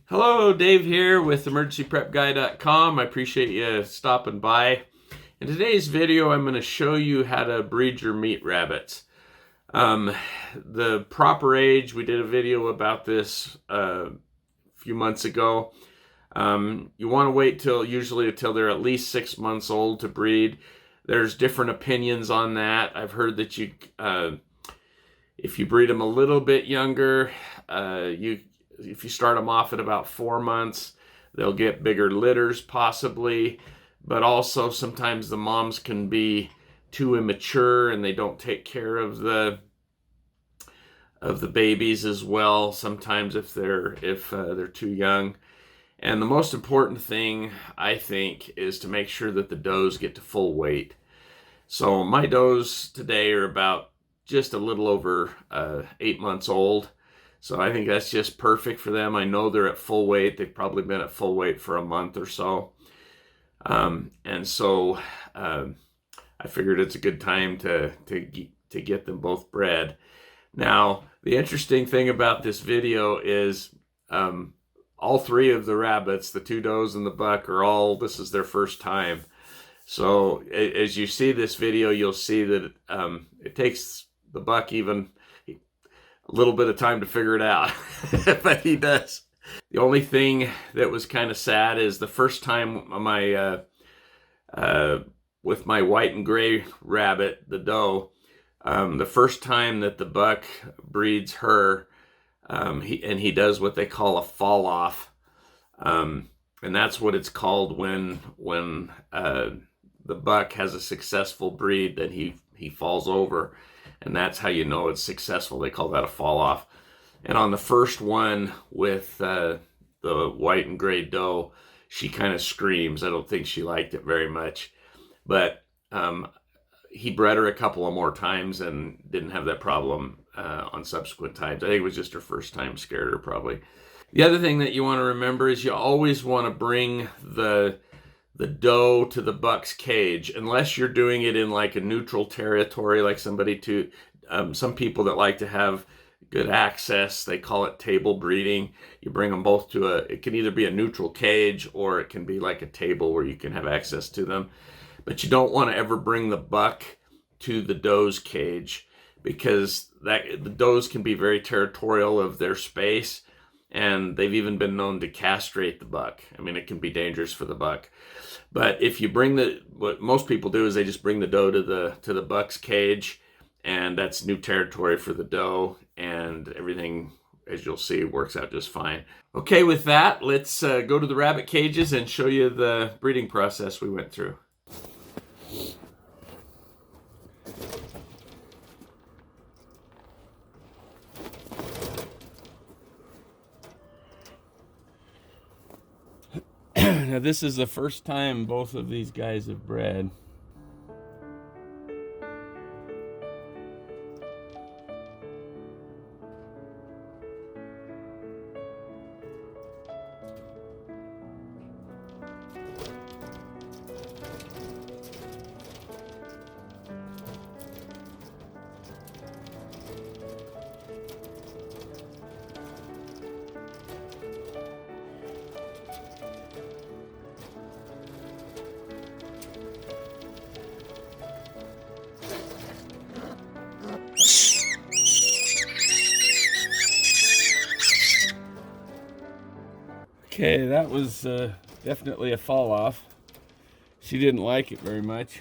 Hello, Dave here with emergencyprepguy.com. I appreciate you stopping by. In today's video, I'm going to show you how to breed your meat rabbits. The proper age, we did a video about this a few months ago. You want to wait usually until they're at least 6 months old to breed. There's different opinions on that. I've heard that if you breed them a little bit younger, if you start them off at about 4 months, they'll get bigger litters possibly, but also sometimes the moms can be too immature and they don't take care of the babies as well sometimes if they're too young. And the most important thing, I think, is to make sure that the does get to full weight. So my does today are about just a little over 8 months old. So I think that's just perfect for them. I know they're at full weight. They've probably been at full weight for a month or so. And so I figured it's a good time to get them both bred. Now, the interesting thing about this video is all three of the rabbits, the two does and the buck, this is their first time. So as you see this video, you'll see that it takes the buck even a little bit of time to figure it out, but he does. The only thing that was kind of sad is the first time with my white and gray rabbit, the doe, the first time that the buck breeds her, he does what they call a fall off, and that's what it's called when the buck has a successful breed, that he falls over. And that's how you know it's successful. They call that a fall off. And on the first one with the white and gray doe, she kind of screams. I don't think she liked it very much. But he bred her a couple of more times and didn't have that problem on subsequent times. I think it was just her first time scared her probably. The other thing that you want to remember is you always want to bring the doe to the buck's cage, unless you're doing it in like a neutral territory, like some people that like to have good access, they call it table breeding. You bring them both to it can either be a neutral cage or it can be like a table where you can have access to them. But you don't want to ever bring the buck to the doe's cage, because the does can be very territorial of their space, and they've even been known to castrate the buck. I mean, it can be dangerous for the buck. But if you what most people do is they just bring the doe to the buck's cage, and that's new territory for the doe, and everything, as you'll see, works out just fine. Okay, with that, let's go to the rabbit cages and show you the breeding process we went through. Now, this is the first time both of these guys have bred. Okay, that was definitely a fall off. She didn't like it very much.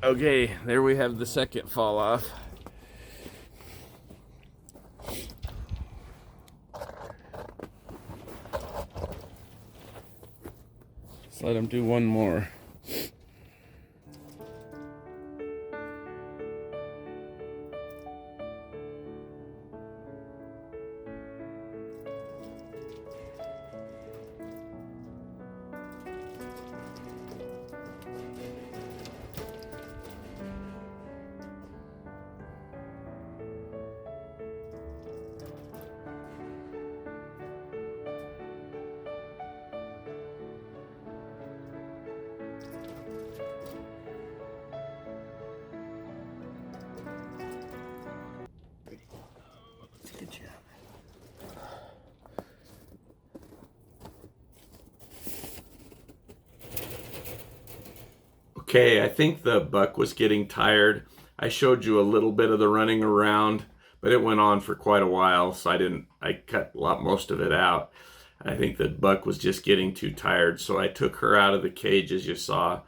Okay, there we have the second fall off. Let's let him do one more. Good job. Okay, I think the buck was getting tired. I showed you a little bit of the running around, but it went on for quite a while, so I cut most of it out. I think the buck was just getting too tired, so I took her out of the cage, as you saw,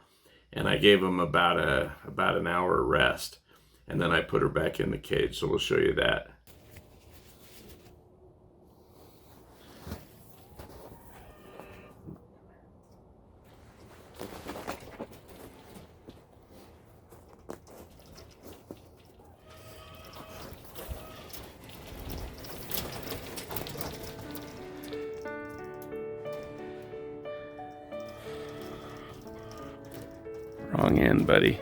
and I gave him about an hour rest, and then I put her back in the cage. So we'll show you that. Wrong end, buddy.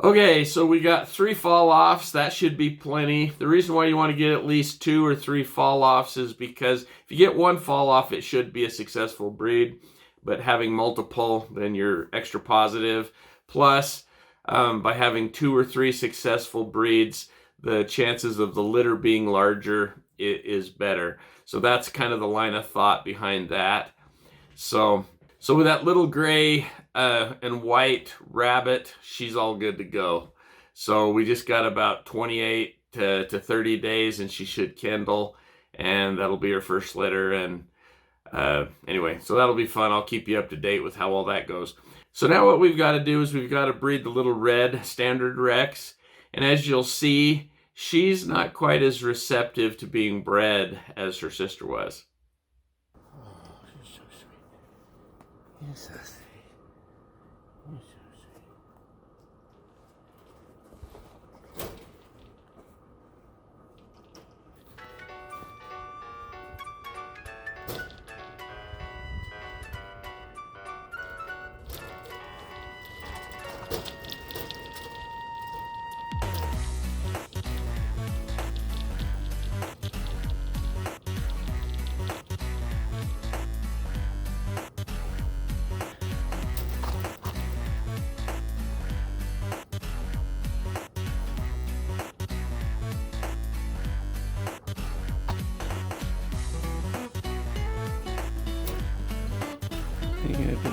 Okay, so we got 3 fall-offs. That should be plenty. The reason why you want to get at least 2 or 3 fall-offs is because if you get 1 fall-off, it should be a successful breed. But having multiple, then you're extra positive. Plus, by having 2 or 3 successful breeds, the chances of the litter being larger is better. So that's kind of the line of thought behind that. So with that little gray and white rabbit, she's all good to go. So we just got about 28 to 30 days and she should kindle, and that'll be her first litter. And anyway, so that'll be fun. I'll keep you up to date with how all that goes. So now what we've got to do is we've got to breed the little red standard Rex. And as you'll see, she's not quite as receptive to being bred as her sister was. Oh, you're so sweet. You're so sweet. You're so sweet. You gonna be?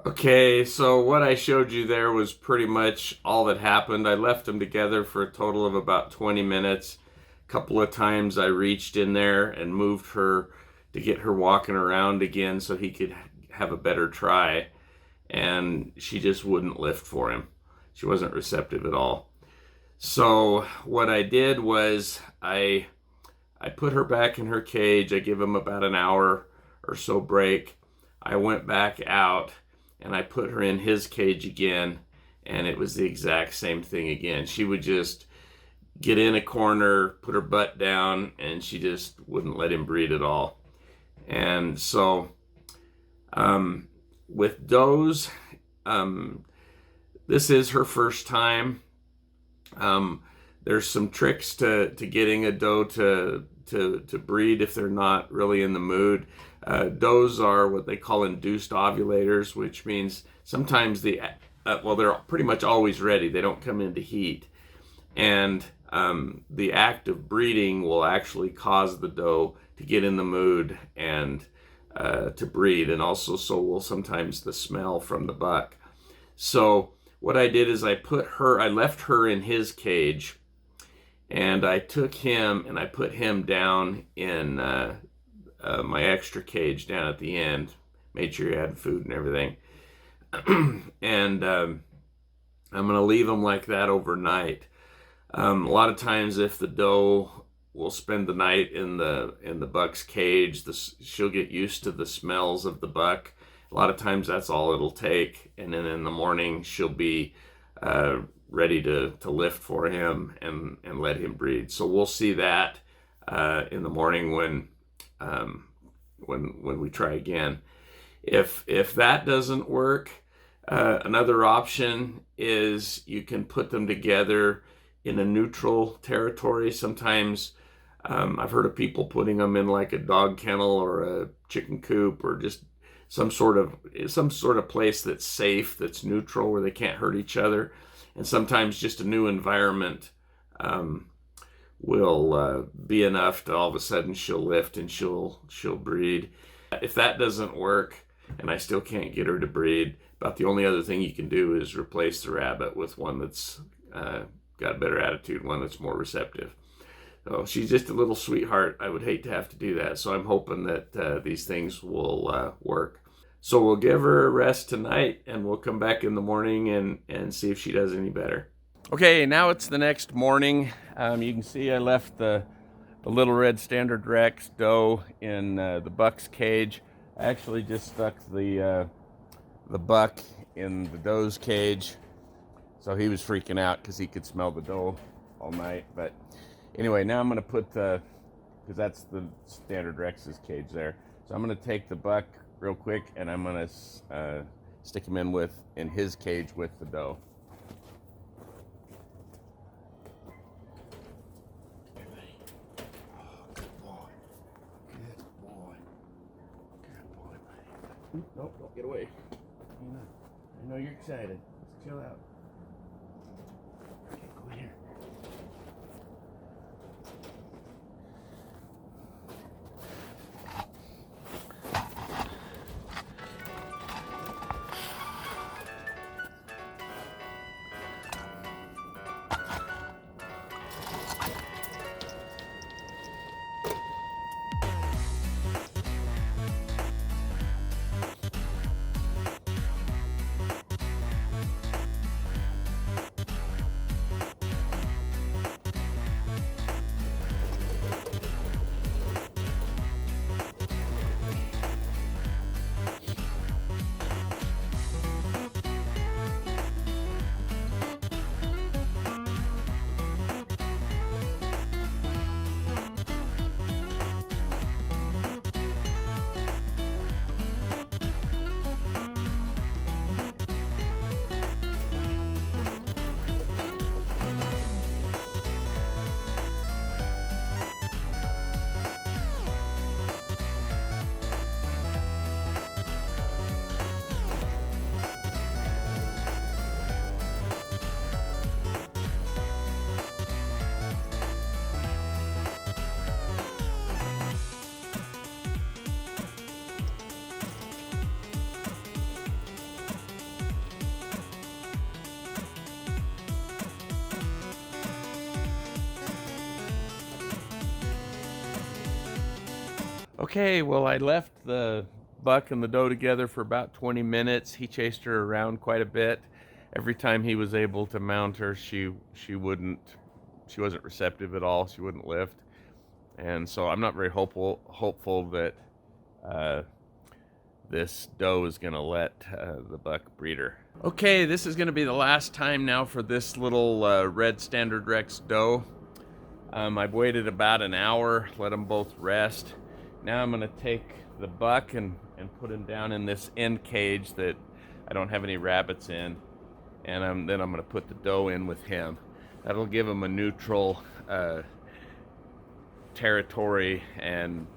Okay, so what I showed you there was pretty much all that happened. I left them together for a total of about 20 minutes. A couple of times I reached in there and moved her to get her walking around again so he could have a better try. And she just wouldn't lift for him. She wasn't receptive at all. So what I did was I put her back in her cage. I give him about an hour or so break. I went back out and I put her in his cage again, and it was the exact same thing again. She would just get in a corner, put her butt down, and she just wouldn't let him breed at all. And so with does, this is her first time. There's some tricks to getting a doe to breed if they're not really in the mood. Does are what they call induced ovulators, which means sometimes they're pretty much always ready. They don't come into heat. And the act of breeding will actually cause the doe to get in the mood and to breed. And also so will sometimes the smell from the buck. So what I did is I left her in his cage, and I took him and I put him down in my extra cage down at the end. Made sure he had food and everything. And I'm going to leave him like that overnight. A lot of times if the doe will spend the night in the buck's cage, she'll get used to the smells of the buck. A lot of times that's all it'll take, and then in the morning she'll be ready to lift for him and let him breed. So we'll see that in the morning when we try again. If that doesn't work, another option is you can put them together in a neutral territory. Sometimes I've heard of people putting them in like a dog kennel or a chicken coop, or just some sort of place that's safe, that's neutral, where they can't hurt each other. And sometimes just a new environment will be enough to all of a sudden she'll lift and she'll breed. If that doesn't work and I still can't get her to breed, about the only other thing you can do is replace the rabbit with one that's got a better attitude, one that's more receptive. So she's just a little sweetheart. I would hate to have to do that. So I'm hoping that these things will work. So we'll give her a rest tonight, and we'll come back in the morning and see if she does any better. Okay, now it's the next morning. You can see I left the little red standard Rex doe in the buck's cage. I actually just stuck the buck in the doe's cage. So he was freaking out because he could smell the doe all night. But anyway, now I'm going to put because that's the standard Rex's cage there. So I'm going to take the buck real quick, and I'm going to stick him in his cage with the doe. Oh, good boy. Good boy. Good boy, buddy. Nope, don't get away. I know you're excited. Let's chill out. Okay, go in here. Okay, well, I left the buck and the doe together for about 20 minutes. He chased her around quite a bit. every time he was able to mount her, she wasn't receptive at all. She wouldn't lift. And so I'm not very hopeful that this doe is going to let the buck breed her. Okay, this is going to be the last time now for this little red Standard Rex doe. I've waited about an hour, let them both rest. Now I'm going to take the buck and put him down in this end cage that I don't have any rabbits in. And then I'm going to put the doe in with him. That'll give him a neutral territory, and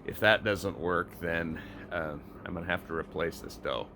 if that doesn't work, then I'm going to have to replace this doe.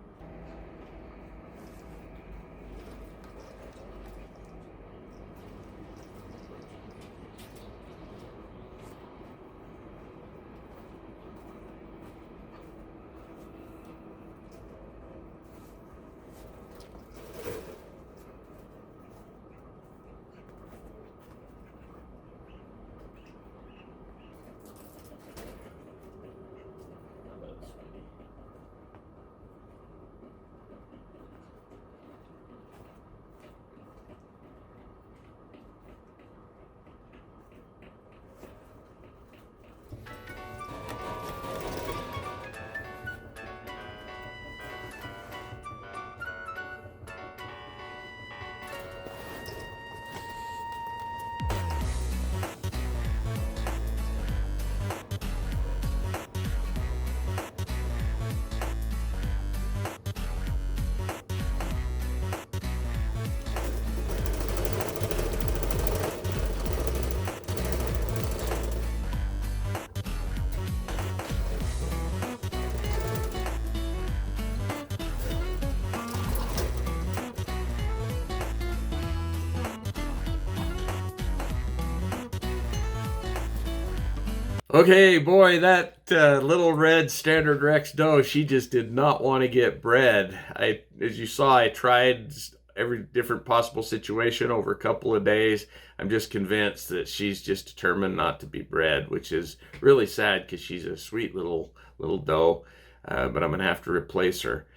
Okay, boy, that little red Standard Rex doe, she just did not want to get bred. As you saw, I tried every different possible situation over a couple of days. I'm just convinced that she's just determined not to be bred, which is really sad because she's a sweet little doe, but I'm going to have to replace her.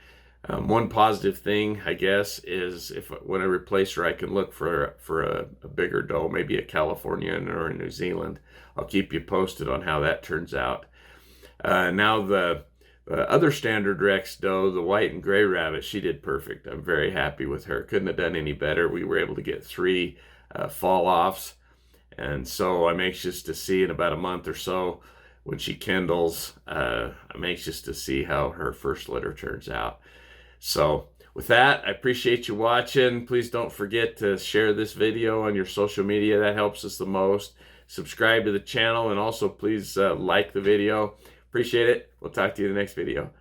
One positive thing, I guess, is when I replace her, I can look for a bigger doe, maybe a Californian or a New Zealand. I'll keep you posted on how that turns out. Now the other Standard Rex doe, the white and gray rabbit, she did perfect. I'm very happy with her. Couldn't have done any better. We were able to get 3 fall-offs, and so I'm anxious to see in about a month or so when she kindles. I'm anxious to see how her first litter turns out. So with that, I appreciate you watching. Please don't forget to share this video on your social media. That helps us the most. Subscribe to the channel, and also please like the video. Appreciate it. We'll talk to you in the next video.